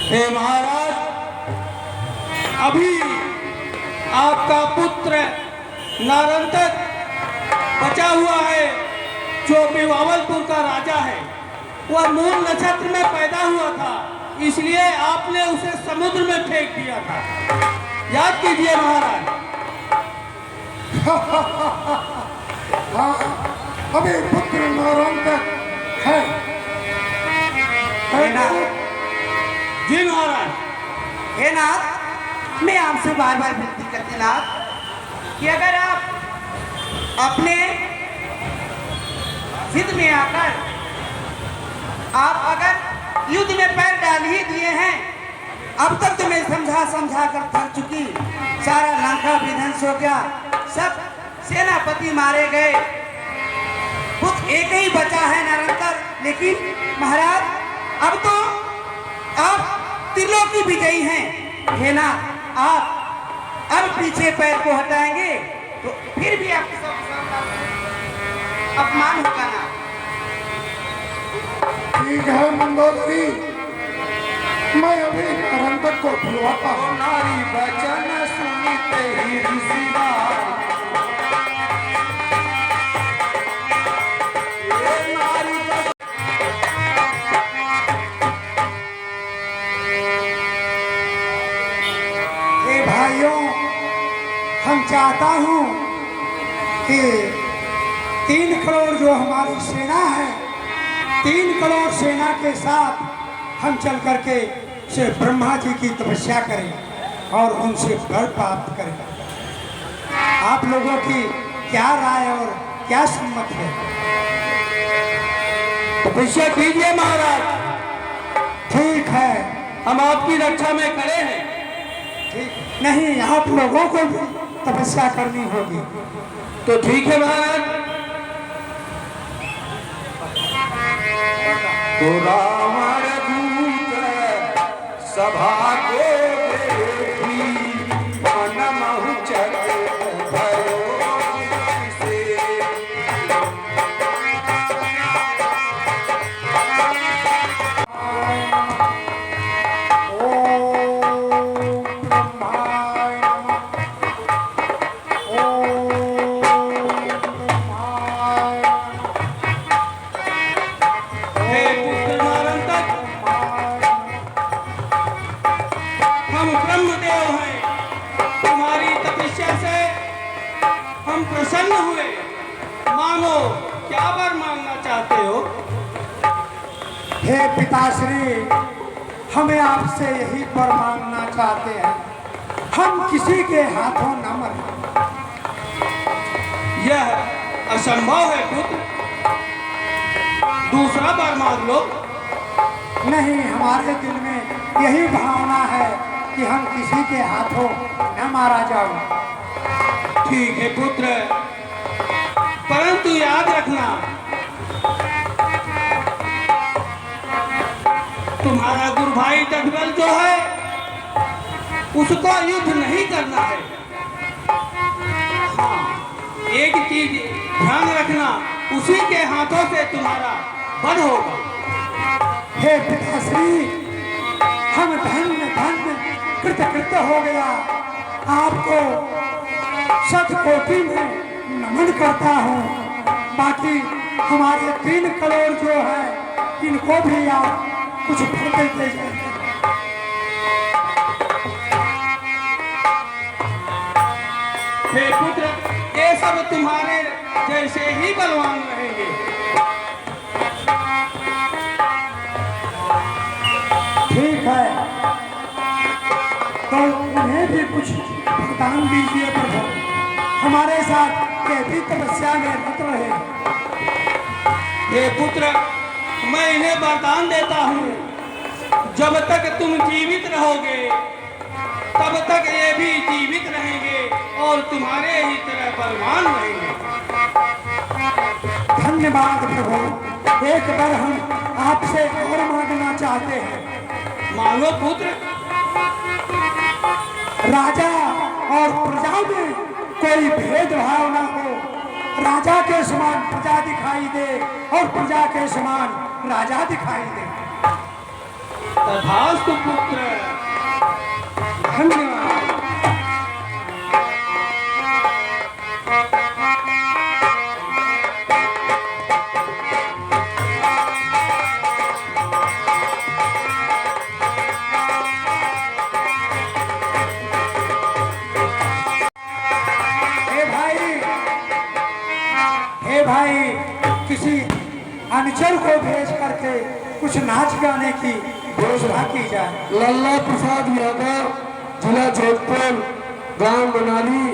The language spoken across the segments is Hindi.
हे महाराज, अभी आपका पुत्र नारंतक बचा हुआ है, जो बिवावलपुर का राजा है। वह मूल नक्षत्र में पैदा हुआ था, इसलिए आपने उसे समुद्र में फेंक दिया था। याद कीजिए महाराज। हाँ, अभी पुत्र नारंतक है। जी महाराज। हे नाथ, मैं आपसे बार बार विनती करती नाथ कि अगर आप अपने जिद में आकर आप अगर युद्ध में पैर डाल ही दिए हैं, अब तक तो मैं समझा कर थक चुकी। सारा लंका विध्वंस हो गया, सब सेनापति मारे गए, पुत्र एक ही बचा है नारंतर। लेकिन महाराज, अब तो आप त्रिलोकी विजयी हैं। हे नाथ, आप अब पीछे पैर को हटाएंगे तो फिर भी आपके सब अपमान होगा ना। ठीक है मंदोदरी, मैं अभी नारंतक को बुलवाता हूँ। नारी वचन सुनते ही ऋषिराज ये नारी हे भाइयों, हम चाहता हूँ कि 3 करोड़ जो हमारी सेना है, 3 करोड़ सेना के साथ हम चल करके से ब्रह्मा जी की तपस्या करें और उनसे वर प्राप्त करें। आप लोगों की क्या राय और क्या सम्मत है? तपस्या कीजिए महाराज, ठीक है। हम आपकी रक्षा में खड़े हैं। ठीक नहीं, आप लोगों को भी तपस्या करनी होगी। तो ठीक है महाराज। तो रावण दूत सभा को देखी मन महु चकित भयो से। हे पुत्र नारंतक, हम ब्रह्मदेव हैं। तुम्हारी तपस्या से हम प्रसन्न हुए। मांगो, क्या वर मांगना चाहते हो? हे पिताश्री, हमें आपसे यही वर मांगना चाहते हैं, हम किसी के हाथों न मरें। यह असंभव है पुत्र, दूसरा वर मांग लो। नहीं, हमारे दिल में यही भावना है कि हम किसी के हाथों न मारा जाओ। ठीक है पुत्र, परंतु याद रखना, तुम्हारा गुरु भाई दशबल जो है उसको युद्ध नहीं करना है। हाँ, एक चीज ध्यान रखना, उसी के हाथों से तुम्हारा वध होगा। हे पिताश्री, हम धन्य धन्य कृतकृत्य हो गया। आपको शत कोटि में नमन करता हूँ। बाकी हमारे 3 करोड़ जो है, इनको भी आप कुछ भर देते जाइए। हे पुत्र, ये सब तुम्हारे जैसे ही बलवान रहेंगे। ठीक है, तो उन्हें भी कुछ भुगतान दीजिए प्रभु। हमारे साथ ये भी तपस्या में रत रहे। हे पुत्र, मैं इन्हें वरदान देता हूँ, जब तक तुम जीवित रहोगे तब तक ये भी जीवित रहेंगे और तुम्हारे ही तरह बलवान रहेंगे। धन्यवाद प्रभु। एक बार हम आपसे और मांगना चाहते हैं। मांगो पुत्र। राजा और प्रजा में कोई भेदभाव ना हो। राजा के समान प्रजा दिखाई दे और प्रजा के समान राजा दिखाई दे। तथास्तु पुत्र। धन्यवाद। हे भाई, किसी अनुचर को भेज करके कुछ नाच गाने की घोषणा की जाए। लल्ला प्रसाद यादव, जिला जोधपुर, गांव मनाली।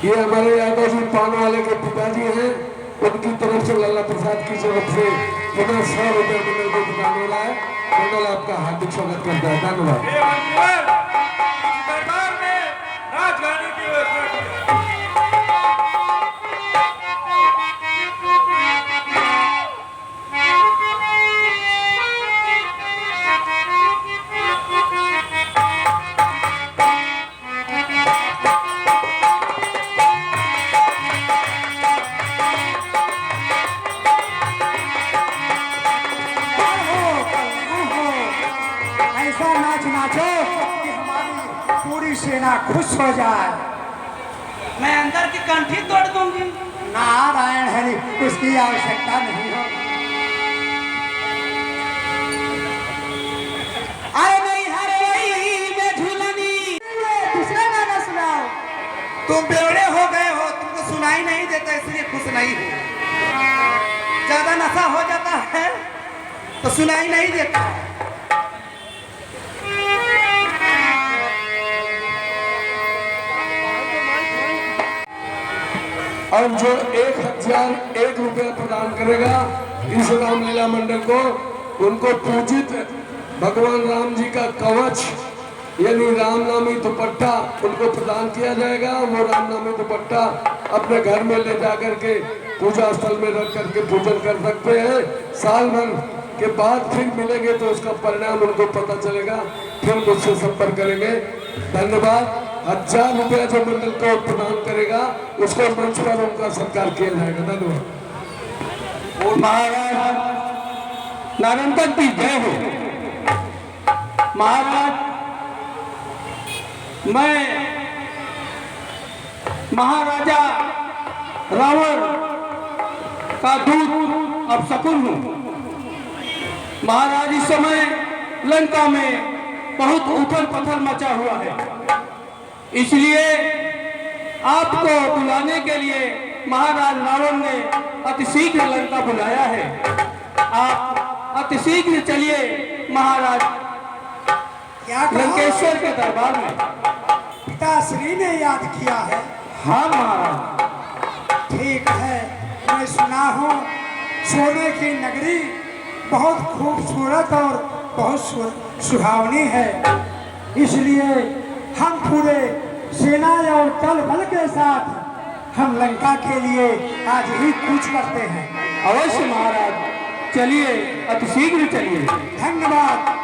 ये हमारे यादव जी पान वाले के पिताजी हैं। उनकी तरफ से लल्ला प्रसाद की तरफ से पुनः 100 रुपये मंडल को दुकान वाला है। मंडल आपका हार्दिक स्वागत करता है। धन्यवाद। सेना खुश हो जाए। मैं अंदर की कंठी तोड़ दूंगी। नारायण हरि, उसकी आवश्यकता नहीं हो। अरे नहीं हरे में झूलनी। दूसरा गाना सुनाओ। तुम बेवड़े हो गए हो, तुमको सुनाई नहीं देता इसलिए खुश नहीं हो। ज्यादा नशा हो जाता है तो सुनाई नहीं देता है। और जो 1001 रुपया प्रदान करेगा इस रामलीला मंडल को, उनको पूजित भगवान राम जी का कवच यानी रामनामी दुपट्टा उनको प्रदान किया जाएगा। वो रामनामी दुपट्टा अपने घर में ले जाकर के पूजा स्थल में रख करके पूजन कर सकते हैं। साल भर के बाद फिर मिलेंगे तो उसका परिणाम उनको पता चलेगा, फिर मुझसे संपर्क करेंगे। धन्यवाद। 1000 रुपया जो मंडल को प्रदान करेगा उसको मंच पर उनका सत्कार किया जाएगा। धन्यवाद। और महाराज नारंतक की जय हो। महाराज, मैं महाराजा रावण का दूत अपशकुन हूँ। महाराज, इस समय लंका में बहुत उथल पथल मचा हुआ है, इसलिए आपको बुलाने के लिए महाराज रावण ने अतिशीघ्र लंका बुलाया है। आप अतिशीघ्र चलिए महाराज क्या कहा? लंकेश्वर के दरबार में। पिताश्री ने याद किया है। हाँ महाराज। ठीक है, मैं सुना हूँ सोने की नगरी बहुत खूबसूरत और बहुत सुहावनी है, इसलिए हम पूरे सेना और दल बल के साथ हम लंका के लिए आज ही कूच करते हैं। अवश्य महाराज, चलिए, अतिशीघ्र चलिए। धन्यवाद।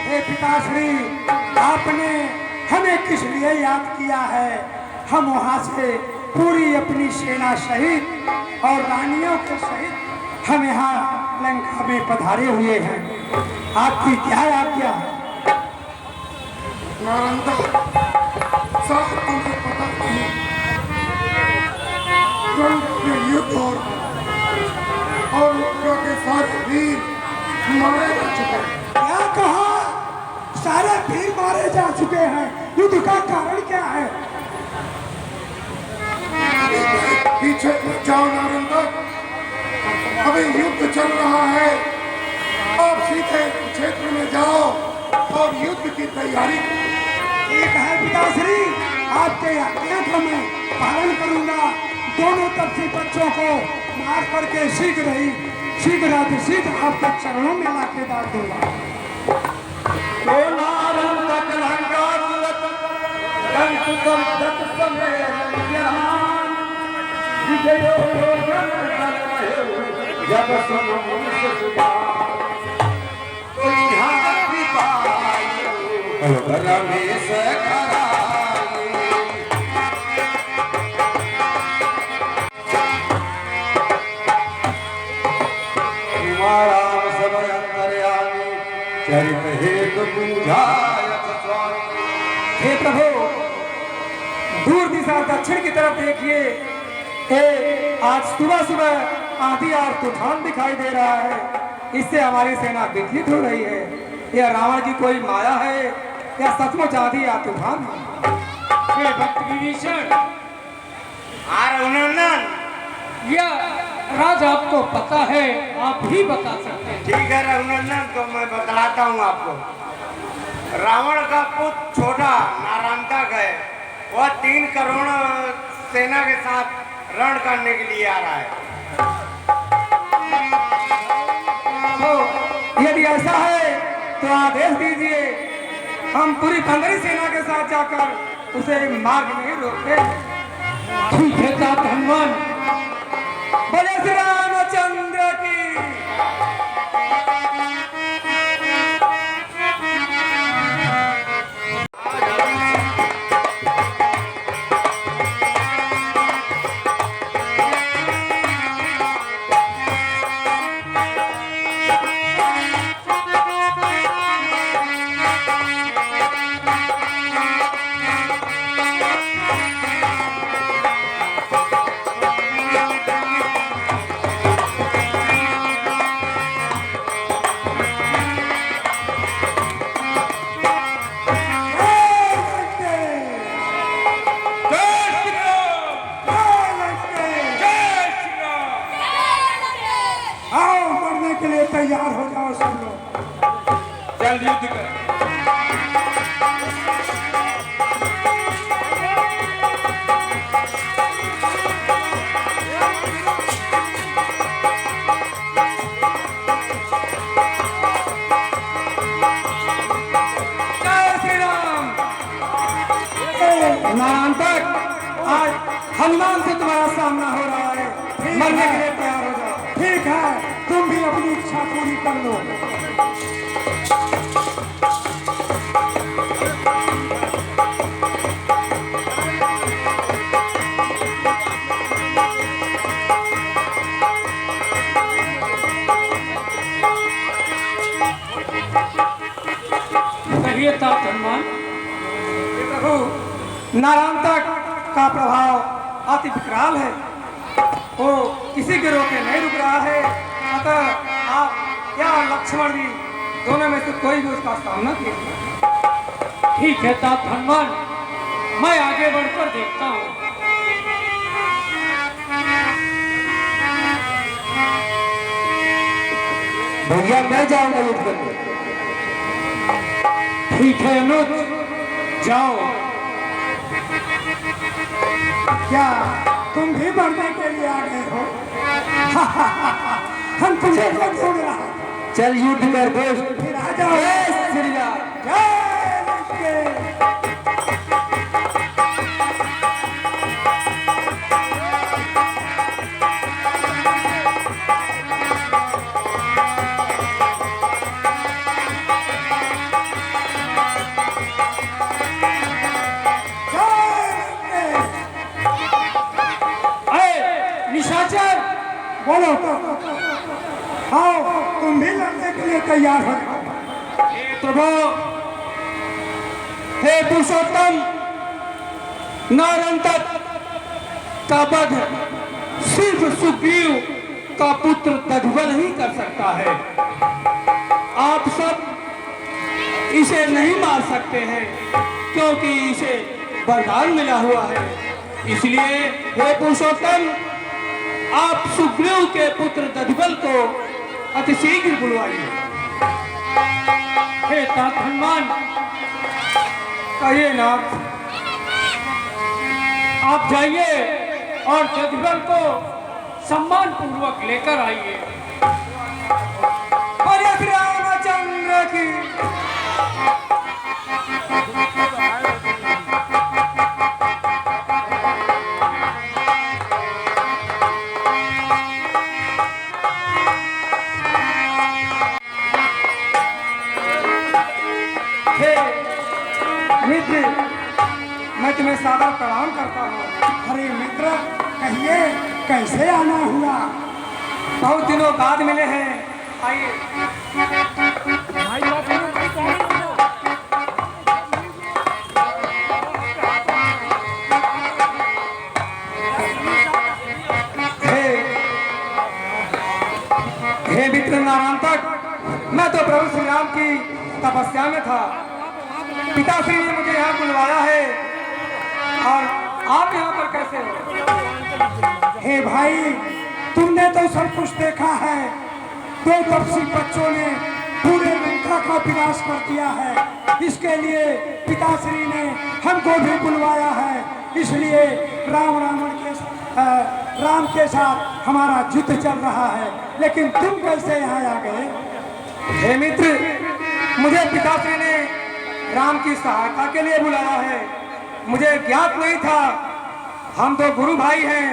हे पिताश्री, आपने हमें किस लिए याद किया है? हम वहाँ से पूरी अपनी सेना सहित और रानियों के सहित हम यहाँ लंका में पधारे हुए हैं। आपकी क्या आज्ञा है? नारंदा, सब तुम्हें पता नहीं, रंग में युद्ध और उनका के साथ वीर मारे जा चुके हैं। क्या कहा? सारे वीर मारे जा चुके हैं। युद्ध का कारण क्या है? पीछे मत जाओ नारंदा, अभी युद्ध चल रहा है। आप सीधे क्षेत्र में जाओ और युद्ध की तैयारी करो। ठीक है पिताश्री, आपके आज्ञा का मैं पालन करूंगा। दोनों तरफ से बच्चों को मार करके शीघ्र आपके चरणों में लाके डाल दूंगा। तो नारंतक लंका तुरत रंग दत्त समय ज्ञान विजयो जन जब सुन मुझसे सुधार तो यहाँ भी पायो रमेश खराई। राम सब अंतर्यामी चरित हेतु बुझायत स्वामी। हे प्रभु, दूर दिशा दक्षिण की तरफ देखिए। आज सुबह सुबह आंधी और तूफान दिखाई दे रहा है, इससे हमारी सेना विचलित हो रही है। यह रावण की कोई माया है या सचमुच आंधी या तूफान है? हे भक्त विभीषण, रघुनंदन, यह राज आपको पता है, आप ही बता सकते हैं। ठीक है रघुनंदन, तो मैं बतलाता हूँ आपको। रावण का पुत्र छोटा नारायणतक है, वह 3 करोड़ सेना के साथ रण करने के लिए आ रहा है। ऐसा है तो आदेश दीजिए, हम पूरी बंदरी सेना के साथ जाकर उसे मार्ग में रोके। ठीक है तात हनुमान। बोले श्री रामचंद्र की। आओ मरने के लिए तैयार हो जाओ सब लोग। जल्द युद्ध कर। जय श्री राम। नारायण आज हनुमान से तुम्हारा सामना हो रहा है, मरने के लिए तैयार हो जाओ। ठीक है, तुम भी अपनी इच्छा पूरी कर लो। कहिए तात हनुमान। प्रभु, नारायण तक का प्रभाव अति विकराल है, वो किसी के रोके नहीं रुक रहा है। अतः आप या लक्ष्मण जी दोनों में से कोई भी उसका सामना कीजिए। ठीक है तात हनुमान, मैं आगे बढ़कर देखता हूँ। भैया मैं जाऊंगा युद्ध करने। ठीक है अनुज, जाओ। क्या तुम भी मरने के लिए आ गए हो? हम तुमसे ढूंढ रहा है। चल युद्ध कर दोस्त। फिर आ जाओ। जय श्री राम। जय लक्ष्मण। निशाचर, बोलो तो। आओ तुम भी लड़ने के लिए तैयार हो जाओ। प्रभु, हे पुरुषोत्तम, नारंतक का वध सिर्फ सुग्रीव का पुत्र दधबल ही कर सकता है। आप सब इसे नहीं मार सकते हैं क्योंकि इसे वरदान मिला हुआ है। इसलिए हे पुरुषोत्तम, आप सुग्रीव के पुत्र दधबल को अतिशीघ्र बुलवाइए। हे तात हनुमान, कहिए ना। आप जाइए और दधबल को सम्मान पूर्वक लेकर आइए। बोले श्री रामचंद्र की। मित्र, मैं तुम्हें सादर प्रणाम करता हूँ। अरे मित्र, कहिए कैसे आना हुआ? बहुत दिनों बाद मिले हैं, आइए। हे मित्र नारायण तक, मैं तो प्रभु श्री राम की तपस्या में था। पिताश्री ने मुझे यहाँ बुलवाया है, और आप यहाँ पर कैसे हो? हे भाई, तुमने तो सब कुछ देखा है। दो तपसी बच्चों ने पूरे लंका का विनाश कर दिया है। इसके लिए पिताश्री ने हमको भी बुलवाया है। इसलिए राम के साथ हमारा युद्ध चल रहा है। लेकिन तुम कैसे यहाँ आ गए? हे मित्र, मुझे पिताश्री ने राम की सहायता के लिए बुलाया है। मुझे ज्ञात नहीं था। हम तो गुरु भाई हैं,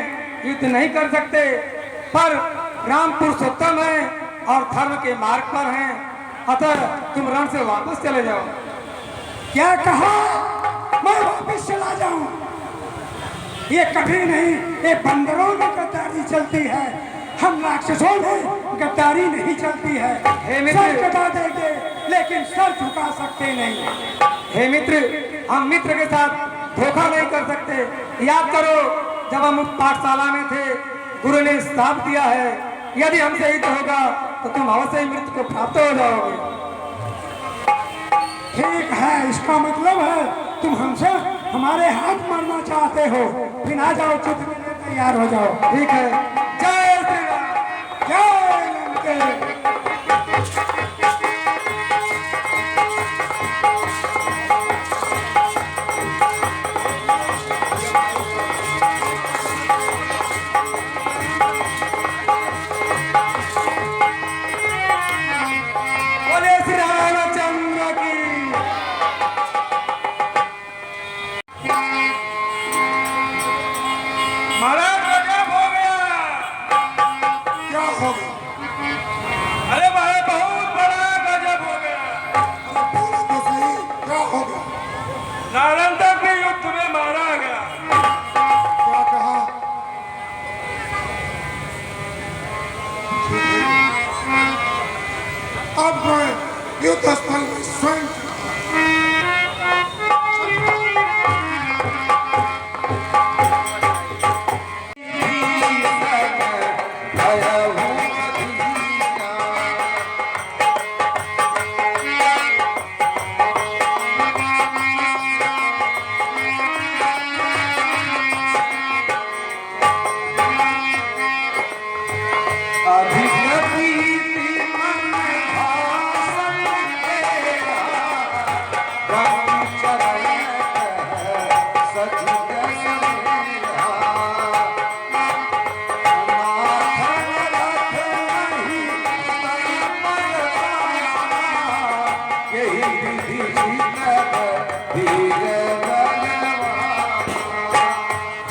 युद्ध नहीं कर सकते, पर राम पुरुषोत्तम हैं और धर्म के मार्ग पर हैं, अतः तुम रण से वापस चले जाओ। क्या कहा? मैं वापस चला जाऊं? ये कभी नहीं। ये बंदरों में गद्दारी चलती है, हम राक्षसों में गद्दारी नहीं चलती है। सर कटा देंगे लेकिन सर झुका सकते नहीं। हे मित्र, हम मित्र के साथ धोखा नहीं कर सकते। याद करो, जब हम पाठशाला में थे, गुरु ने श्राप दिया है, यदि हमसे युद्ध होगा तो तुम अवश्य ही मृत्यु को प्राप्त हो जाओगे। ठीक है, इसका मतलब है तुम हमसे हमारे हाथ मारना चाहते हो। फिर आ जाओ, चित्र में तैयार हो जाओ। ठीक है। जय श्री राम, जय लंकेश। अब मैं युद्ध स्थल में स्वयं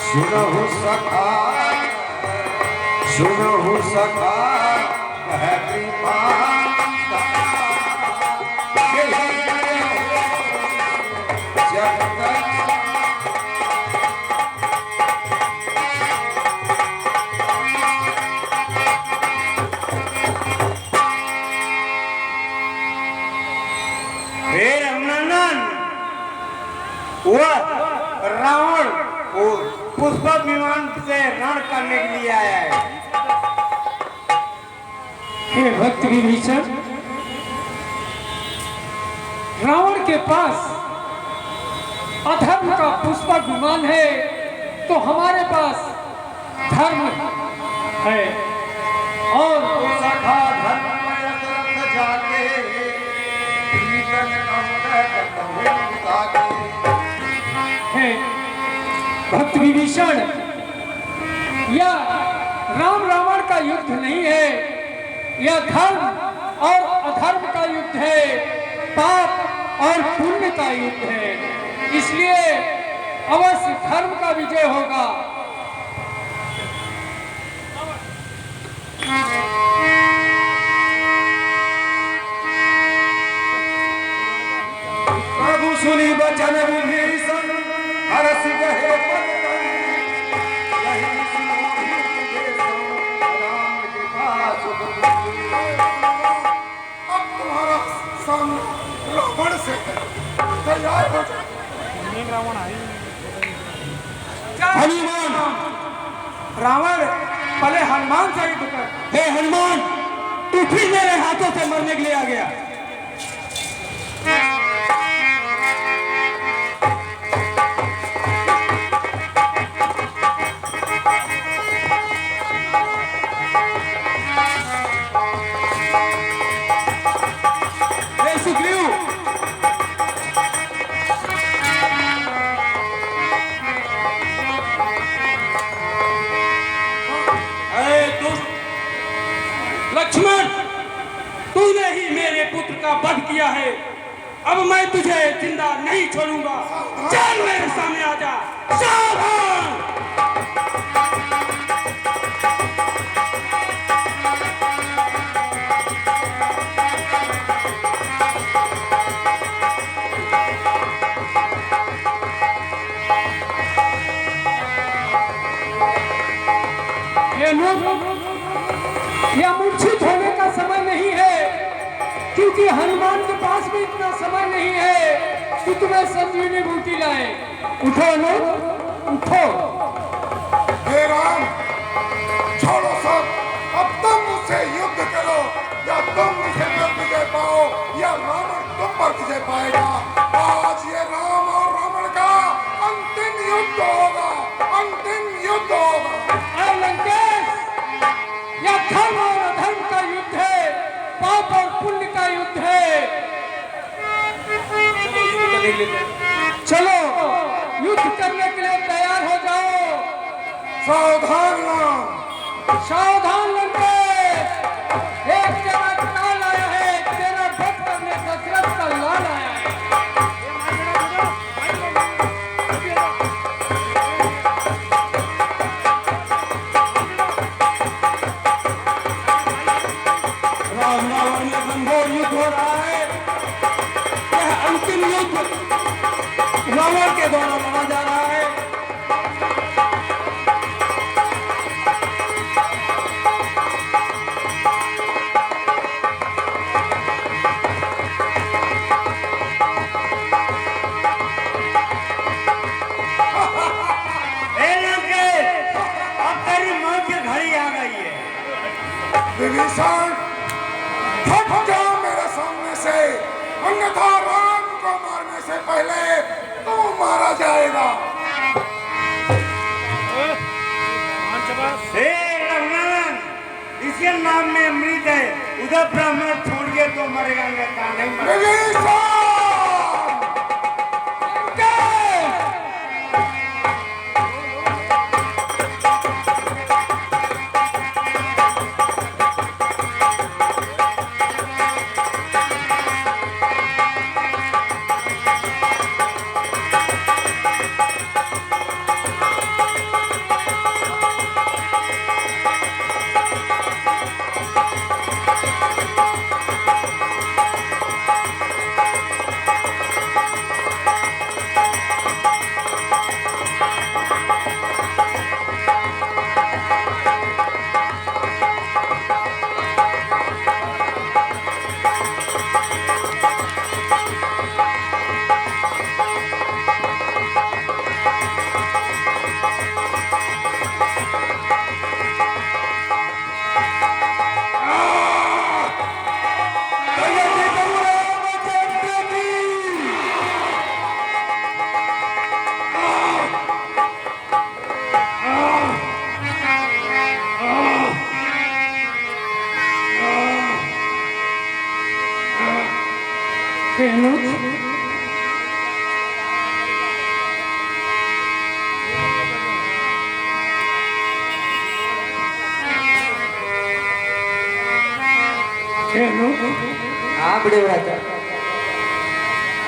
सुनहु सखा, सुनहु सखा कह कृपा रावण पुष्पक विमान से रण करने के लिए आया है। हे भक्त विभीषण, रावण के पास अधर्म का पुष्पक विमान है तो हमारे पास धर्म है। और सखा धर्ममय रथ जाके पीतन है भक्त विभीषण, यह राम रावण का युद्ध नहीं है, यह धर्म और अधर्म का युद्ध है, पाप और पुण्य का युद्ध है। इसलिए अवश्य धर्म का विजय होगा। प्रभु सुनी बचन विभीषण हरस गहे राम के पास। अब तुम्हारा सामने रावण से तैयार हो जाए। हनुमान, रावण पहले हनुमान से युद्ध कर। हे हनुमान, तू फिर मेरे हाथों से मरने के लिए आ गया। हे सुग्रीव, लक्ष्मण, तूने ही मेरे दिया है, अब मैं तुझे जिंदा नहीं छोड़ूंगा। चल मेरे सामने आजा। सावधान। यह मूर्छित होने का समय नहीं है, क्योंकि हनुमान के पास भी इतना समय नहीं है कि तुम्हें संजीवनी बूटी लाए। उठो अनूप, उठो। हे राम, छोड़ो सब। अब तुम मुझसे युद्ध करो, या तुम मुझे न विजय पाओ या रावण तुम पर विजय पाएगा। आज ये राम और रावण का अंतिम युद्ध होगा, अंतिम युद्ध होगा। अरे लंकेश, यह धर्म और अधर्म का युद्ध है, पाप और पुण्य का युद्ध है। चलो युद्ध करने के लिए तैयार हो जाओ। सावधान राम। सावधान लंकेश, एक तेरा काल आया है, तेरा वध करने दशरथ का लाल आया है। राम रावण में घनघोर युद्ध हो रहा है। यह अंतिम युद्ध रावण के द्वारा लड़ा जा रहा है। विभीषण, हट जाओ मेरे सामने से, अन्यथा राम को मारने से पहले तू मारा जाएगा। हे रघुनंदन, इसके नाम में अमृत है, उधर ब्राह्मण छोड़ के तो मरेगा नहीं मरेगा। विभीषण!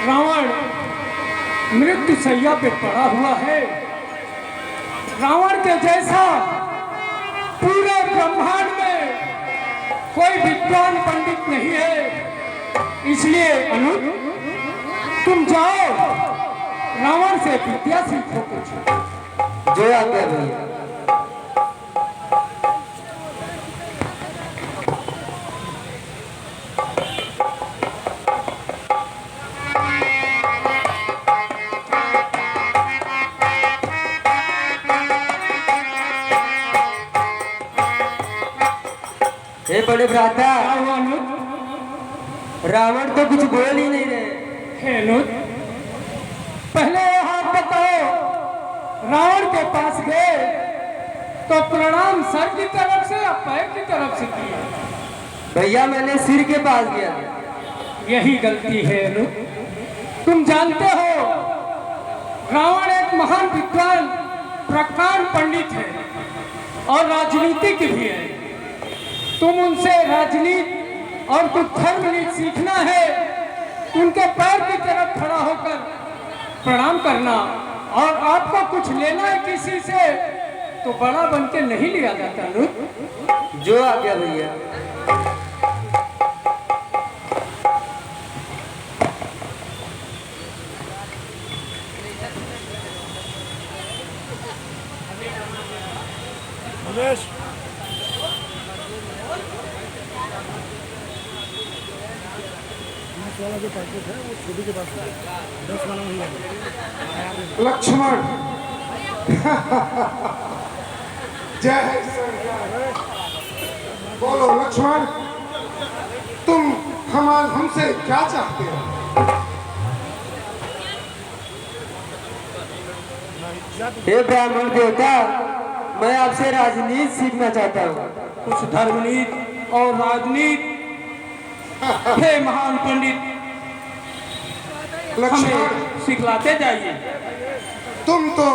रावण मृत्यु सैया पे पड़ा हुआ है। रावण के जैसा पूरे ब्रह्मांड में कोई विद्वान पंडित नहीं है। इसलिए अनु, तुम जाओ रावण से विद्या सीखो कुछ। जो आज्ञा भैया। हे बड़े भ्राता, रावण तो कुछ बोल ही नहीं रहे। हे अनुज, पहले हाथ बताओ, रावण के पास गए तो प्रणाम सर की तरफ से या पैर की तरफ से किया? भैया मैंने सिर के पास किया। यही गलती है अनुज। तुम जानते हो रावण एक महान विद्वान प्रकांड पंडित है और राजनीतिक भी है। तुम उनसे राजनीति और कुछ धर्म नीति सीखना है उनके पैर की तरफ खड़ा होकर प्रणाम करना, और आपको कुछ लेना है किसी से तो बड़ा बन के नहीं लिया जाता। नु जो आ गया भैया। लक्ष्मण जय श्री बोलो लक्ष्मण, तुम हमसे क्या चाहते हो? हे ब्राह्मण देवता, मैं आपसे राजनीति सीखना चाहता हूँ। कुछ धर्मनीति और राजनीति। हे महान पंडित, लक्ष्मण, हमें सिखलाते जाइए। तुम तो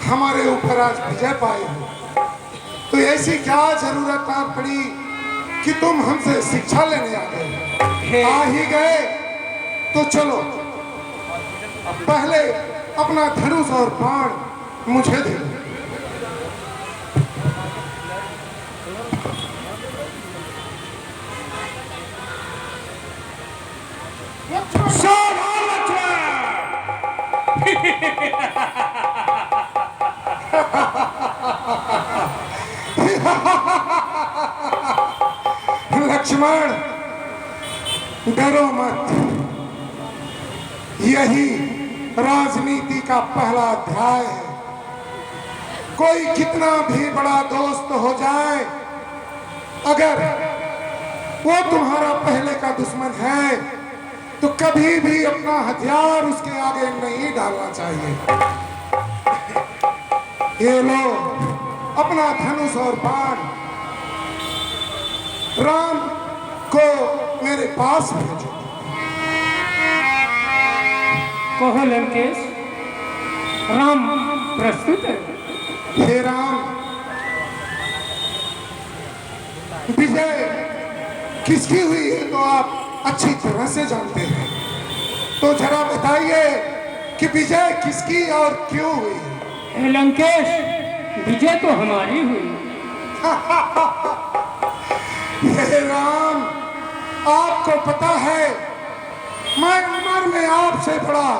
हमारे ऊपर आज विजय पाए हो, तो ऐसी क्या जरूरत आ पड़ी कि तुम हमसे शिक्षा लेने आ गए? आ ही गए तो चलो, पहले अपना धनुष और बाण मुझे दे दो। लक्ष्मण, डरो मत, यही राजनीति का पहला अध्याय है। कोई कितना भी बड़ा दोस्त हो जाए, अगर वो तुम्हारा पहले का दुश्मन है तो कभी भी अपना हथियार उसके आगे नहीं डालना चाहिए। ये लो अपना धनुष और बाण, राम को मेरे पास भेजो। कहो लंकेश, राम प्रस्तुत है। हे राम, विजय किसकी हुई है तो आप अच्छी तरह से जानते हैं, तो जरा बताइए कि विजय किसकी और क्यों हुई है? हे लंकेश, विजय तो हमारी हुई। हे राम, आपको पता है मैं उम्र में आपसे बड़ा,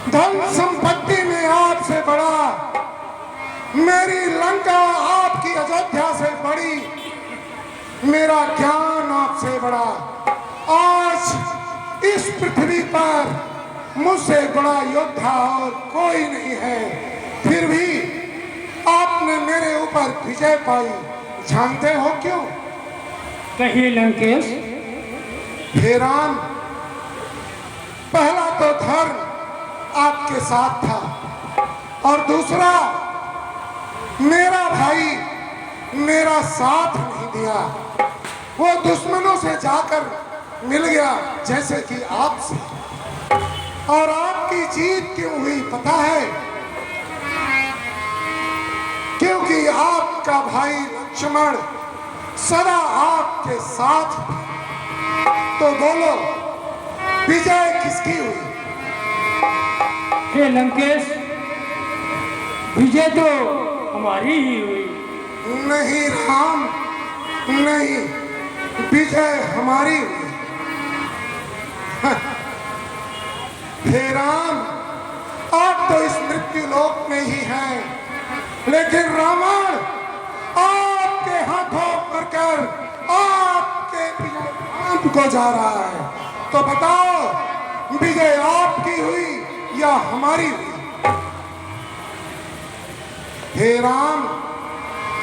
धन संपत्ति में आपसे बड़ा, मेरी लंका आपकी अयोध्या से बड़ी, मेरा ज्ञान आपसे बड़ा। आज इस पृथ्वी पर मुझसे बड़ा योद्धा और कोई नहीं है, फिर भी आपने मेरे ऊपर विजय पाई। जानते हो क्यों? कहिए लंकेश। हे राम, पहला तो धर्म आपके साथ था, और दूसरा मेरा भाई मेरा साथ नहीं दिया, वो दुश्मनों से जाकर मिल गया जैसे कि आपसे। और आपकी जीत क्यों हुई पता है? क्योंकि आपका भाई लक्ष्मण सदा आपके साथ था। तो बोलो, विजय किसकी हुई? हे लंकेश, विजय तो हमारी ही हुई। नहीं राम, नहीं, विजय हमारी हुई। हे राम, आप तो इस मृत्यु लोक में ही हैं, लेकिन रावण आपके हाथों मरकर आपके विजय धाम को जा रहा है। तो बताओ, विजय आपकी हुई या हमारी हुई? हे राम,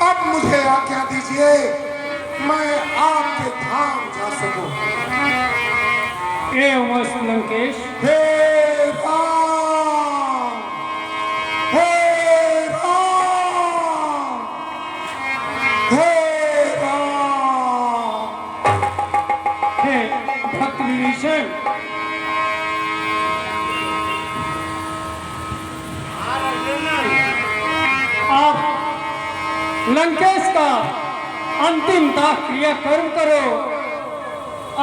अब मुझे आज्ञा दीजिए, मैं आपके धाम जा सकूं। ए मस्त लंकेश। हे राम, हे राम, हे राम। हे भक्त विभीषण, आप लंकेश का अंतिम दाह क्रिया कर्म करो।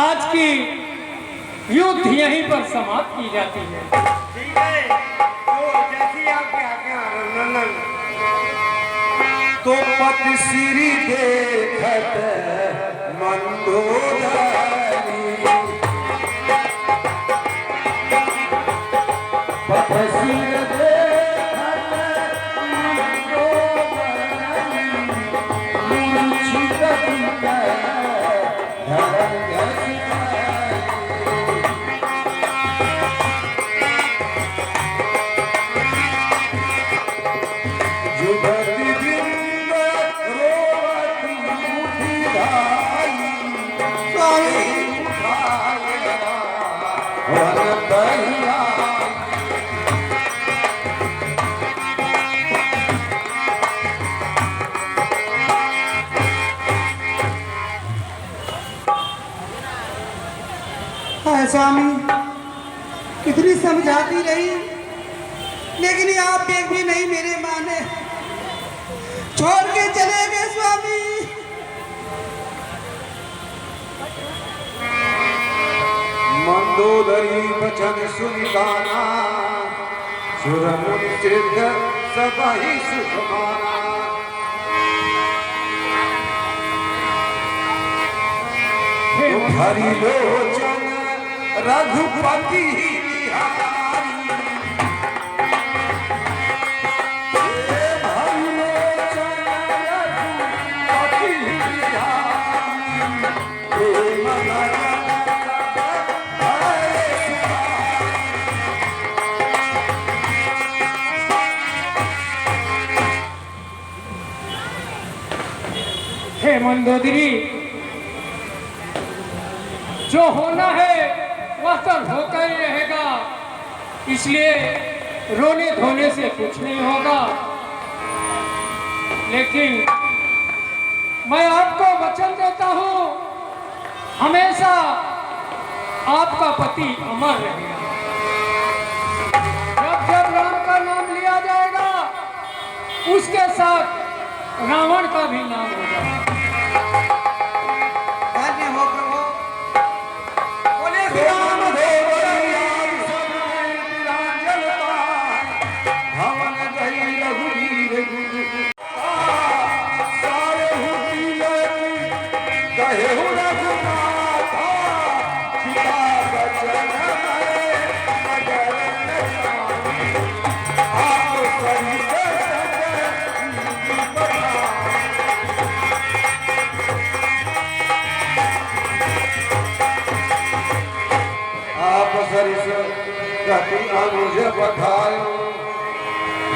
आज की युद्ध यहीं पर समाप्त की जाती है। ठीक है, तो जैसी आपकी आज्ञा नंदन। तो पति श्री देखत मंदोदरी पति श्री देखत मंदोदरी मूर्छित हाय स्वामी, कितनी समझाती रही, लेकिन ये आप एक भी नहीं मेरे माने, छोड़ के चले गए स्वामी। मंदोदरी वचन सुन गाना सुर मुनि सिद्ध सब ही सुख माना। हरि लोचन रघुपति बिहारी हरि लोचन रघुपति बिहारी प्रेम हे मंदोदरी, जो होना है वह तो होता ही रहेगा, इसलिए रोने धोने से कुछ नहीं होगा। लेकिन मैं आपको वचन देता हूँ, हमेशा आपका पति अमर रहेगा। जब जब राम का नाम लिया जाएगा, उसके साथ रावण का भी नाम होगा। धन्य हो प्रभु, बोले श्री राम राम। देव राजल हवन गई रघुवीर सारे कहे रघुनाथ पिता बचन मगर आप सही आप सरिस गति अनुज पठायो।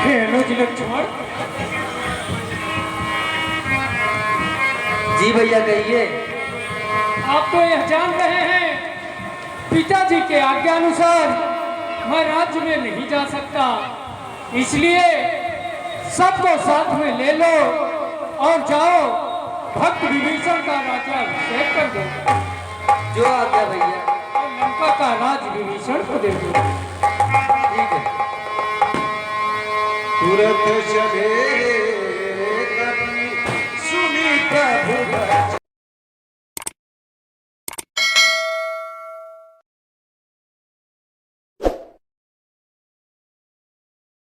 हे अनुज लक्ष्मण, जी भैया कहिए। आप तो यह जान रहे हैं, पिताजी के आज्ञानुसार मैं राज्य में नहीं जा सकता, इसलिए सबको साथ में ले लो और जाओ भक्त विभीषण का राज्य अभिषेक कर दो। जो आज्ञा भैया। और लंका का राज विभीषण को दे दो। ठीक है। तुरंत चले